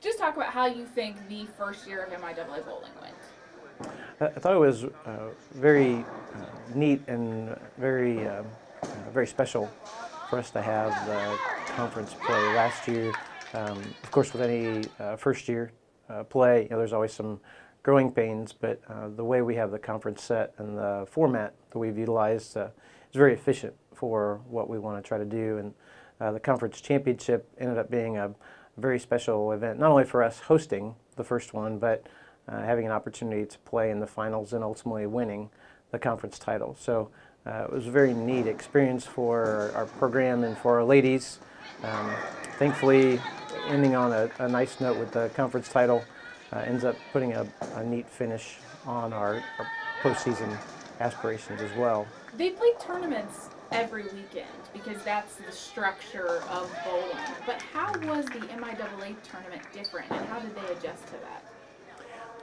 Just talk about how you think the first year of MIAA bowling went. I thought it was very neat and very special for us to have the conference play last year. Of course, with any first year play, there's always some growing pains, but the way we have the conference set and the format that we've utilized is very efficient for what we want to try to do. And the conference championship ended up being a very special event, not only for us hosting the first one, but having an opportunity to play in the finals and ultimately winning the conference title. So it was a very neat experience for our program and for our ladies. Thankfully, ending on a nice note with the conference title ends up putting a neat finish on our postseason aspirations as well. They play tournaments every weekend because that's the structure of bowling. But how was the MIAA tournament different, and how did they adjust to that?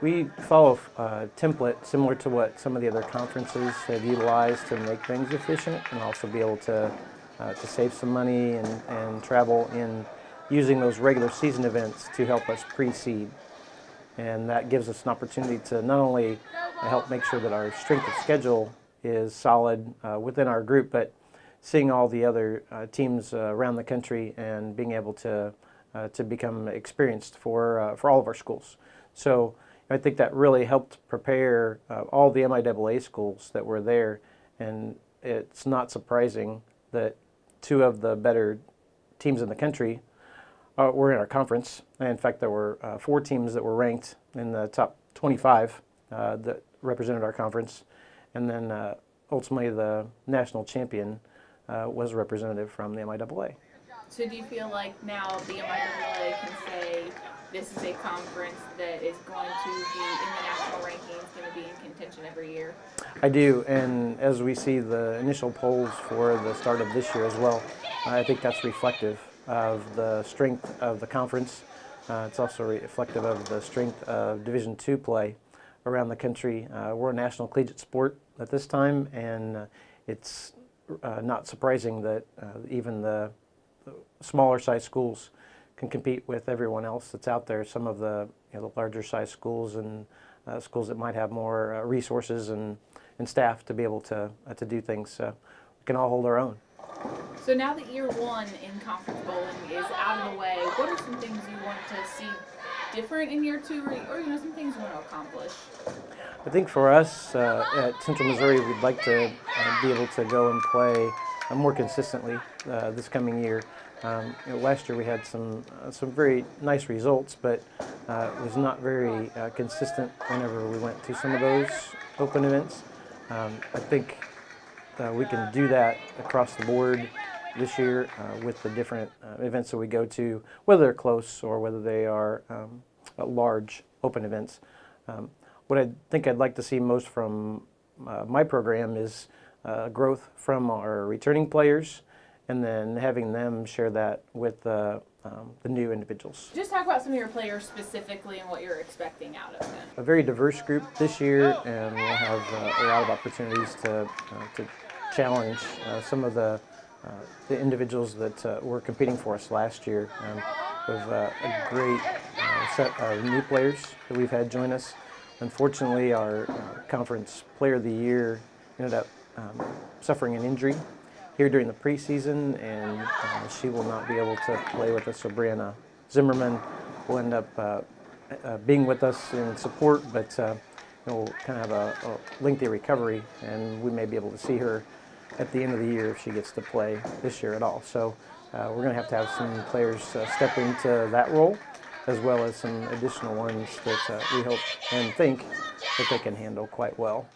We follow a template similar to what some of the other conferences have utilized to make things efficient and also be able to save some money and travel in using those regular season events to help us pre-seed. And that gives us an opportunity to not only help make sure that our strength of schedule is solid within our group, but seeing all the other teams around the country and being able to become experienced for all of our schools. So I think that really helped prepare all the MIAA schools that were there, and it's not surprising that two of the better teams in the country were in our conference. In fact, there were 4 teams that were ranked in the top 25 that represented our conference, and then ultimately the national champion was a representative from the MIAA. So do you feel like now the MIAA can say this is a conference that is going to be in the national rankings, going to be in contention every year? I do, and as we see the initial polls for the start of this year as well, I think that's reflective of the strength of the conference. It's also reflective of the strength of Division II play around the country. We're a national collegiate sport at this time, and it's not surprising that even the smaller size schools can compete with everyone else that's out there. Some of the, the larger size schools and schools that might have more resources and staff to be able to do things. We can all hold our own. So now that year one in conference bowling is out of the way, what are some things you want to see different in year two, or some things you want to accomplish? I think for us at Central Missouri, we'd like to be able to go and play more consistently this coming year. Last year we had some very nice results, but it was not very consistent whenever we went to some of those open events. I think we can do that across the board this year with the different events that we go to, whether they're close or whether they are large open events. What I think I'd like to see most from my program is growth from our returning players, and then having them share that with the new individuals. Just talk about some of your players specifically and what you're expecting out of them. A very diverse group this year, and we'll have a lot of opportunities to challenge some of the individuals that were competing for us last year. We have a great set of new players that we've had join us. Unfortunately, our conference player of the year ended up suffering an injury here during the preseason, and she will not be able to play with us. So Brianna Zimmerman will end up being with us in support, but we'll kind of have a lengthy recovery, and we may be able to see her at the end of the year if she gets to play this year at all. So we're going to have some players step into that role, as well as some additional ones that we hope and think that they can handle quite well.